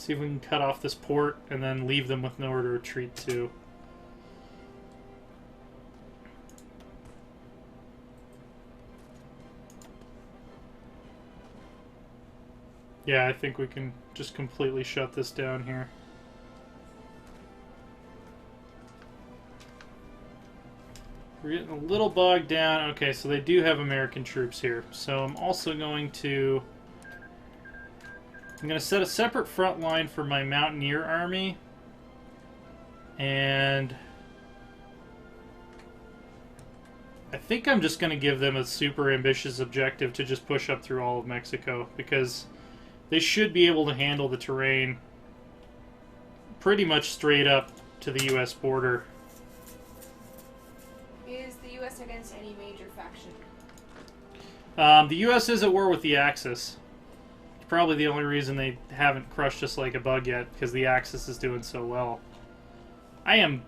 See if we can cut off this port and then leave them with nowhere to retreat to. Yeah, I think we can just completely shut this down here. We're getting a little bogged down. Okay, so they do have American troops here. So I'm also going to... I'm going to set a separate front line for my Mountaineer army. And... I think I'm just going to give them a super ambitious objective to just push up through all of Mexico. Because they should be able to handle the terrain pretty much straight up to the U.S. border. Is the U.S. against any major faction? The U.S. is at war with the Axis. It's probably the only reason they haven't crushed us like a bug yet, because the Axis is doing so well. I am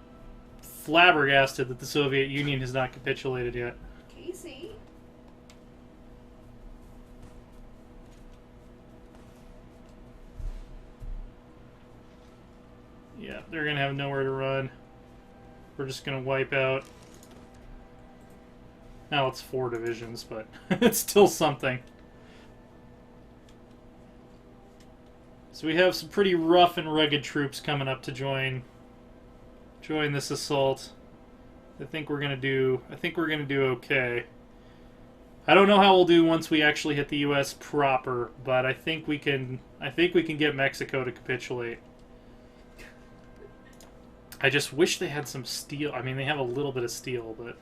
flabbergasted that the Soviet Union has not capitulated yet. Casey? Yeah, they're going to have nowhere to run. We're just going to wipe out... Now it's 4 divisions, but it's still something. So we have some pretty rough and rugged troops coming up to join this assault. I think we're gonna do okay. I don't know how we'll do once we actually hit the U.S. proper, but I think we can get Mexico to capitulate. I just wish they had some steel. I mean, they have a little bit of steel, but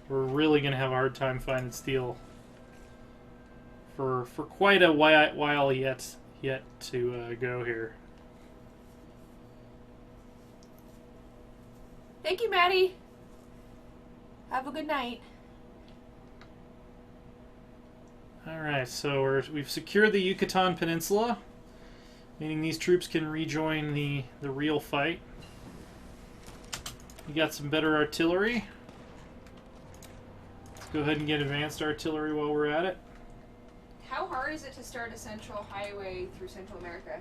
we're really going to have a hard time finding steel for quite a while yet to go here. Thank you, Maddie. Have a good night. Alright, so we've secured the Yucatan Peninsula, meaning these troops can rejoin the real fight. We got some better artillery. Go ahead and get advanced artillery while we're at it. How hard is it to start a central highway through Central America?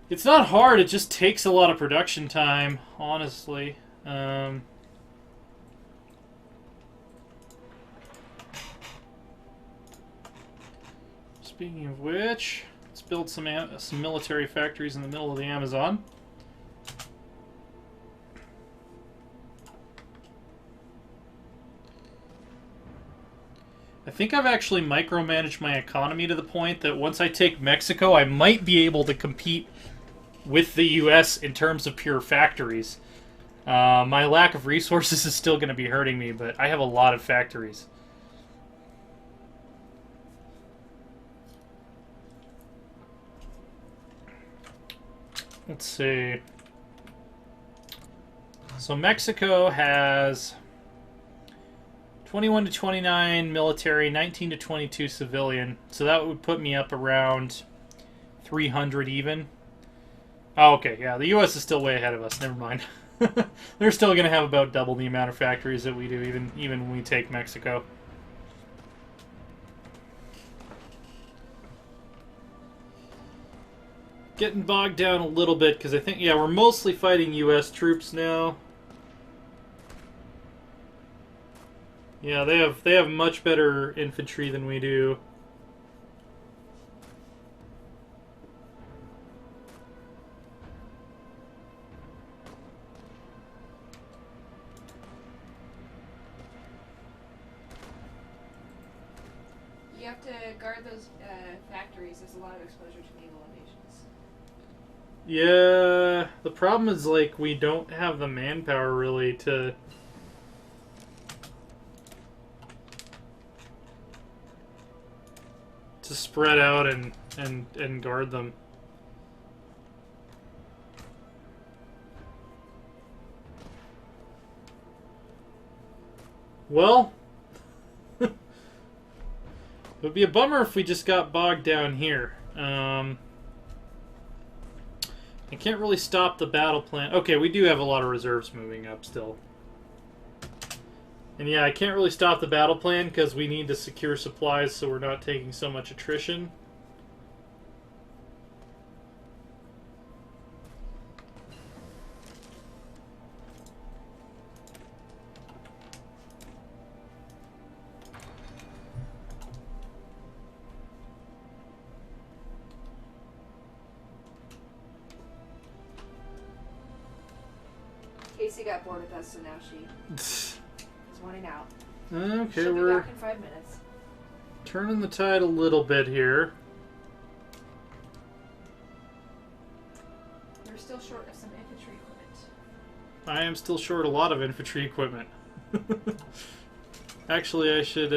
It's not hard, it just takes a lot of production time, honestly. Speaking of which, let's build some military factories in the middle of the Amazon. I think I've actually micromanaged my economy to the point that once I take Mexico, I might be able to compete with the U.S. in terms of pure factories. My lack of resources is still going to be hurting me, but I have a lot of factories. Let's see. So Mexico has 21 to 29 military, 19 to 22 civilian. So that would put me up around 300 even. Oh, okay, yeah, the U.S. is still way ahead of us. Never mind. They're still going to have about double the amount of factories that we do, even when we take Mexico. Getting bogged down a little bit because I think, yeah, we're mostly fighting U.S. troops now. Yeah, they have much better infantry than we do. You have to guard those factories. There's a lot of exposure to naval invasions. Yeah, the problem is, like, we don't have the manpower really to spread out and guard them. Well, it would be a bummer if we just got bogged down here. I can't really stop the battle plan. Okay, we do have a lot of reserves moving up still. And yeah, I can't really stop the battle plan because we need to secure supplies so we're not taking so much attrition. Casey got bored with us, so now she's wanting out. Okay, She'll be we're back in 5 minutes. turning the tide a little bit here. We're still short of some infantry equipment. I am still short a lot of infantry equipment. Actually, I should,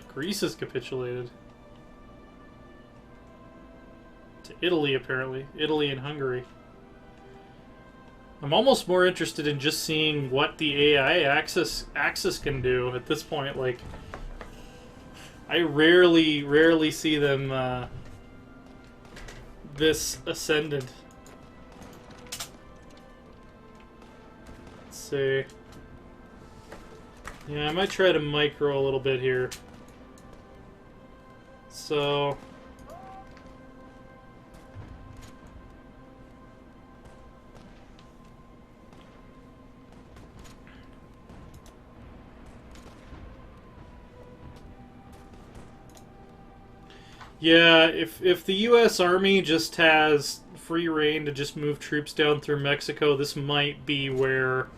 Greece has capitulated. To Italy, apparently. Italy and Hungary. I'm almost more interested in just seeing what the AI Axis can do at this point. Like, I rarely see them, this ascendant. Let's see. Yeah, I might try to micro a little bit here. So... yeah, if the U.S. Army just has free reign to just move troops down through Mexico, this might be where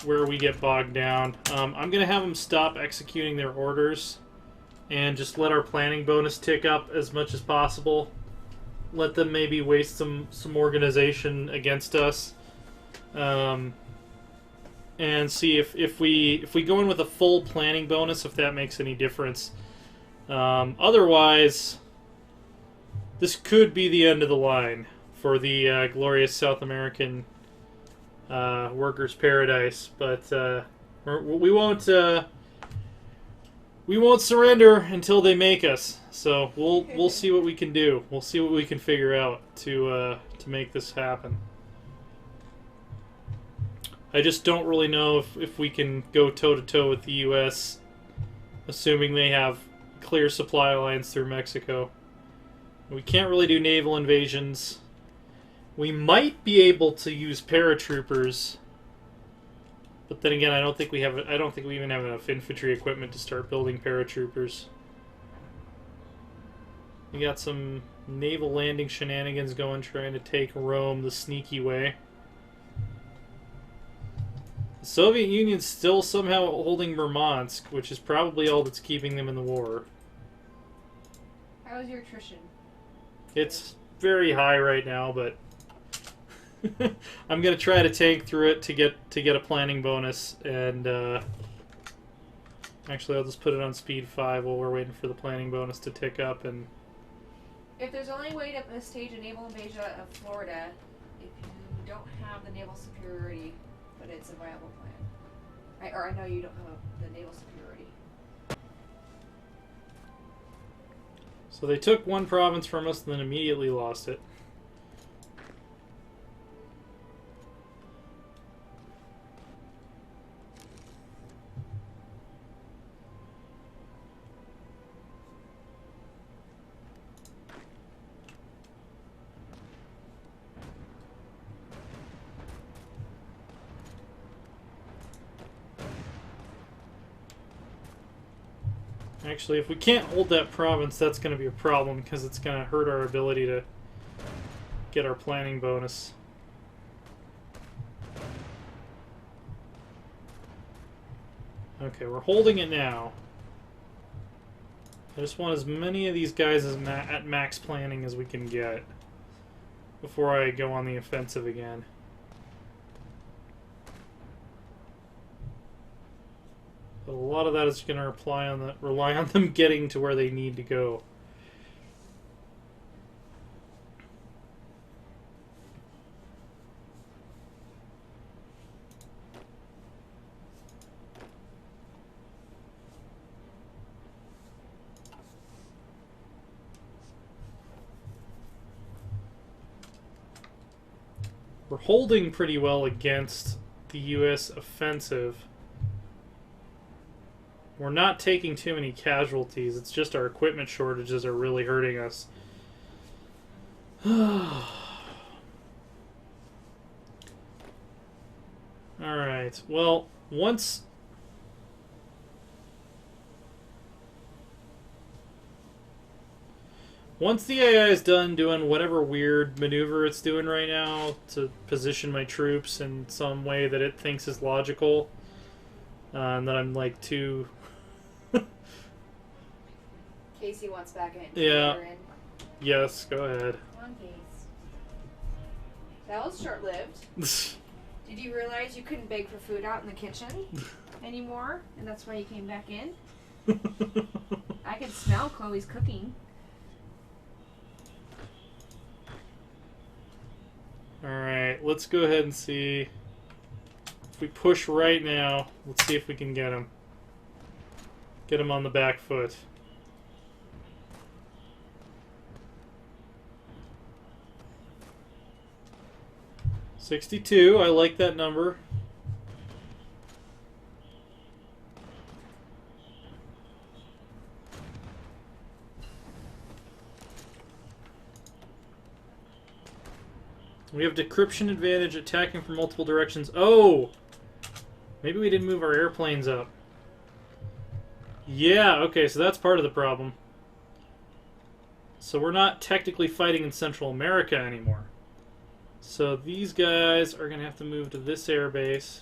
we get bogged down. I'm going to have them stop executing their orders and just let our planning bonus tick up as much as possible. Let them maybe waste some organization against us. And see if we go in with a full planning bonus, if that makes any difference. Otherwise, this could be the end of the line for the glorious South American workers' paradise. But we won't surrender until they make us. So we'll see what we can do. We'll see what we can figure out to make this happen. I just don't really know if we can go toe-to-toe with the U.S., assuming they have clear supply lines through Mexico. We can't really do naval invasions. We might be able to use paratroopers, but then again, I don't think we even have enough infantry equipment to start building paratroopers. We got some naval landing shenanigans going, trying to take Rome the sneaky way. The Soviet Union's still somehow holding Murmansk, which is probably all that's keeping them in the war. How's your attrition? It's very high right now, but I'm gonna try to tank through it to get a planning bonus, and actually I'll just put it on speed 5 while we're waiting for the planning bonus to tick up. And if there's only way to stage a naval invasion of Florida, if you don't have the naval superiority, but it's a viable plan. I know you don't have the naval superiority. so they took one province from us and then immediately lost it. Actually, if we can't hold that province, that's going to be a problem, because it's going to hurt our ability to get our planning bonus. Okay, we're holding it now. I just want as many of these guys at max planning as we can get before I go on the offensive again. But a lot of that is going to rely on them getting to where they need to go. We're holding pretty well against the U.S. offensive. We're not taking too many casualties. It's just our equipment shortages are really hurting us. Alright, well, once Once the AI is done doing whatever weird maneuver it's doing right now to position my troops in some way that it thinks is logical, and that I'm like too... Casey wants back in. Yeah. Yes, go ahead. Come on, Case. That was short-lived. Did you realize you couldn't beg for food out in the kitchen anymore? And that's why you came back in? I can smell Chloe's cooking. Alright, let's go ahead and see. If we push right now, let's see if we can get him. Get him on the back foot. $62, I like that number. We have decryption advantage attacking from multiple directions. Oh! Maybe we didn't move our airplanes up. Yeah, okay, so that's part of the problem. So we're not technically fighting in Central America anymore. So these guys are going to have to move to this airbase.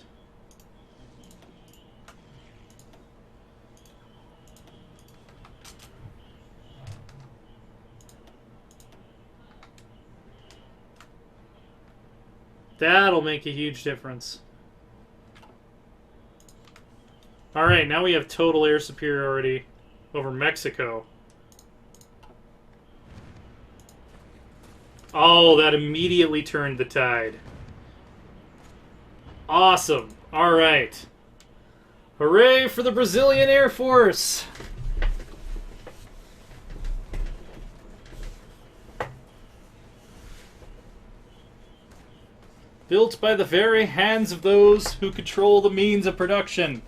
That'll make a huge difference. Alright, now we have total air superiority over Mexico. Oh, that immediately turned the tide. Awesome. Alright. Hooray for the Brazilian Air Force! Built by the very hands of those who control the means of production.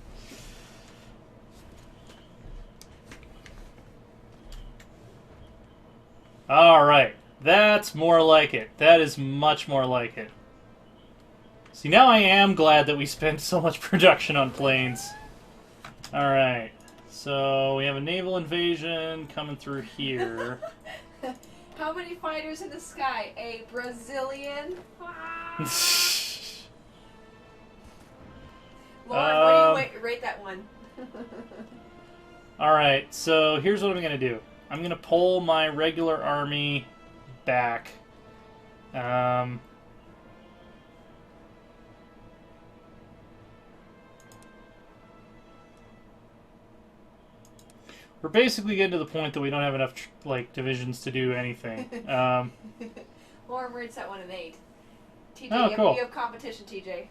Alright, that's more like it. That is much more like it. See, now I am glad that we spent so much production on planes. Alright, so we have a naval invasion coming through here. How many fighters in the sky? A Brazilian? Lauren, what do you rate that one? Alright, so here's what I'm going to do. I'm going to pull my regular army back. We're basically getting to the point that we don't have enough divisions to do anything. Lauren rates that one an 8. TJ, oh, cool. You have competition, TJ.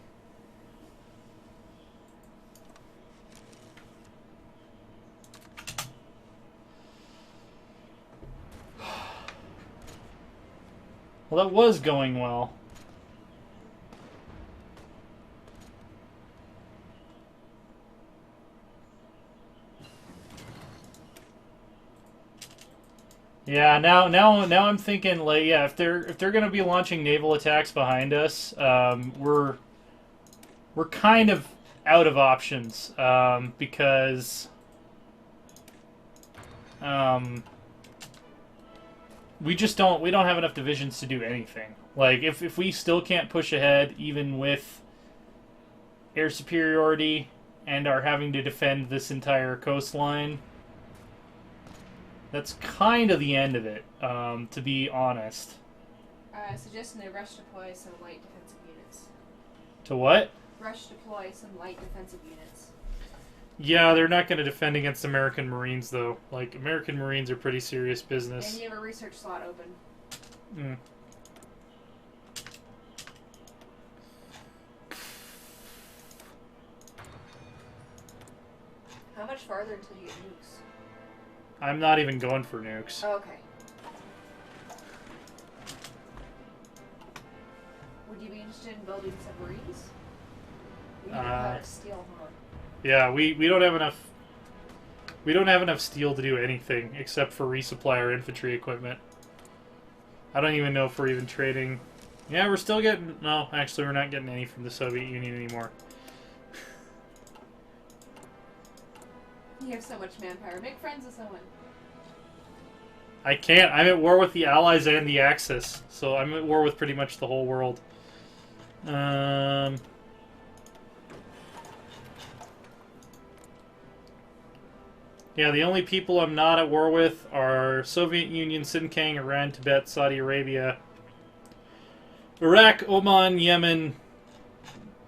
Well, that was going well. Yeah, now I'm thinking like, yeah, if they're gonna be launching naval attacks behind us, we're kind of out of options because we don't have enough divisions to do anything. Like if we still can't push ahead even with air superiority and are having to defend this entire coastline, that's kind of the end of it, to be honest. Suggesting they rush deploy some light defensive units. To what? Rush deploy some light defensive units. Yeah, they're not going to defend against American Marines, though. Like, American Marines are pretty serious business. And you have a research slot open. Mm. How much farther until you get nukes? I'm not even going for nukes. Oh, okay. Would you be interested in building submarines? We don't know how to steal, huh? Yeah, we don't have enough. We don't have enough steel to do anything except for resupply our infantry equipment. I don't even know if we're even trading. Yeah, we're still getting. No, actually, we're not getting any from the Soviet Union anymore. You have so much manpower. Make friends with someone. I can't. I'm at war with the Allies and the Axis, so I'm at war with pretty much the whole world. Yeah, the only people I'm not at war with are Soviet Union, Sinkiang, Iran, Tibet, Saudi Arabia, Iraq, Oman, Yemen,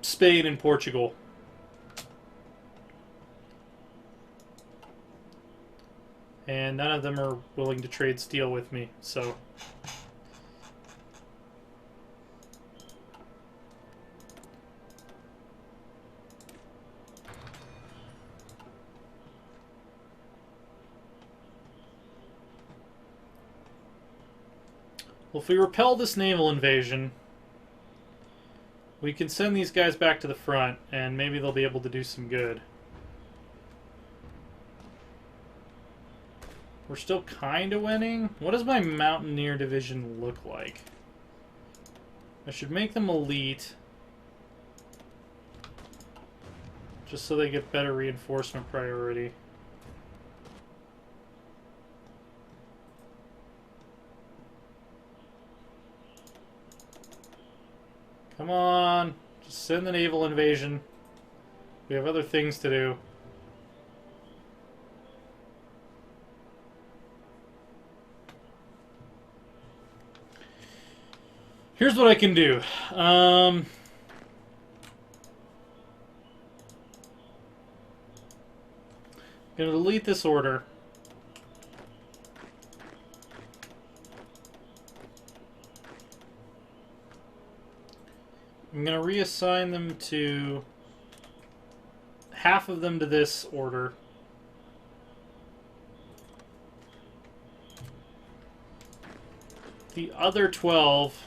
Spain, and Portugal. And none of them are willing to trade steel with me, so... Well, if we repel this naval invasion, we can send these guys back to the front, and maybe they'll be able to do some good. We're still kind of winning. What does my Mountaineer division look like? I should make them elite, just so they get better reinforcement priority. Come on, just send the naval invasion. We have other things to do. Here's what I can do. Gonna delete this order. I'm gonna reassign them to half of them to this order. The other 12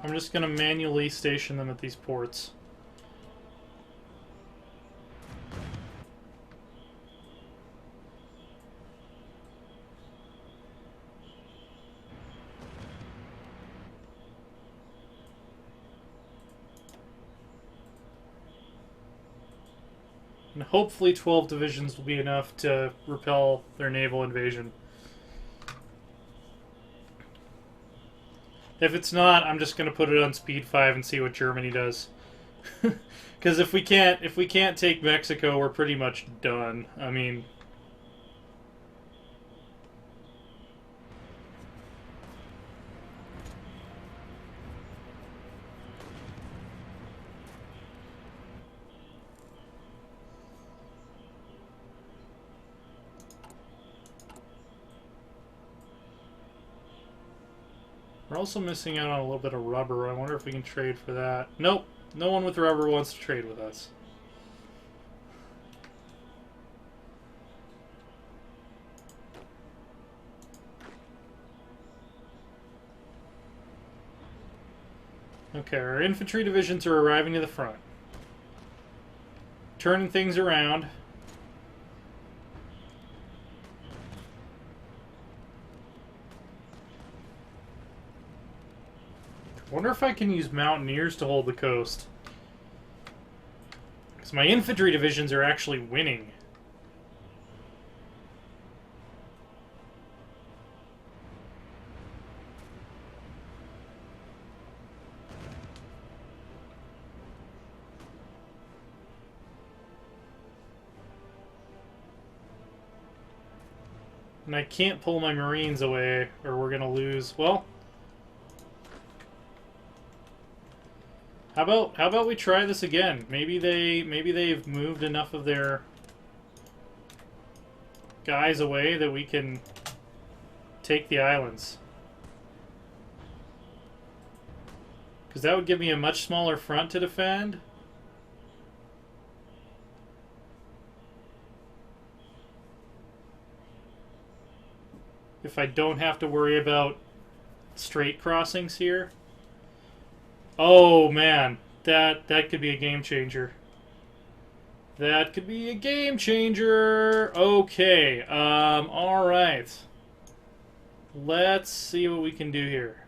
I'm just going to manually station them at these ports. And hopefully 12 divisions will be enough to repel their naval invasion. If it's not, I'm just going to put it on speed 5 and see what Germany does. Because if we can't take Mexico, we're pretty much done. I mean, we're also missing out on a little bit of rubber. I wonder if we can trade for that. Nope. No one with rubber wants to trade with us. Okay, our infantry divisions are arriving to the front. Turning things around. I wonder if I can use Mountaineers to hold the coast. Because my infantry divisions are actually winning. And I can't pull my Marines away, or we're going to lose. Well, how about we try this again? Maybe they've moved enough of their guys away that we can take the islands. Because that would give me a much smaller front to defend. If I don't have to worry about strait crossings here. Oh man, that could be a game changer. That could be a game changer. Okay, all right. let's see what we can do here.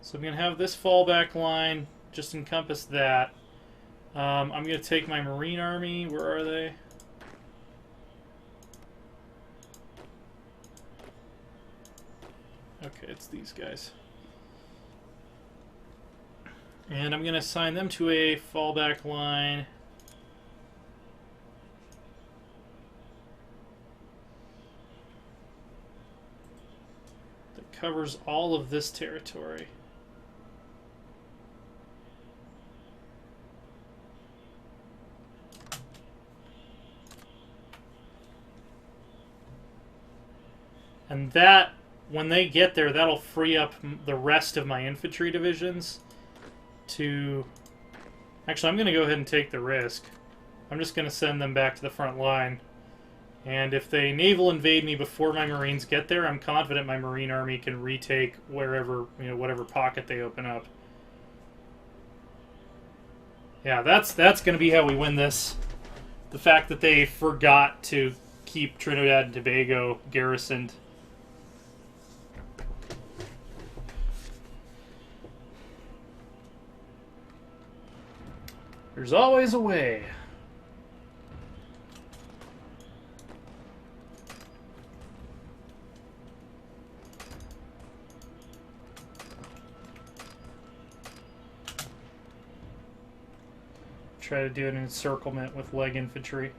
So I'm going to have this fallback line just encompass that. I'm going to take my Marine Army. Where are they? Okay, it's these guys. And I'm going to assign them to a fallback line. That covers all of this territory. And that, when they get there, that'll free up the rest of my infantry divisions to... Actually, I'm going to go ahead and take the risk. I'm just going to send them back to the front line. And if they naval invade me before my Marines get there, I'm confident my Marine Army can retake wherever, whatever pocket they open up. Yeah, that's going to be how we win this. The fact that they forgot to keep Trinidad and Tobago garrisoned. There's always a way. Try to do an encirclement with leg infantry.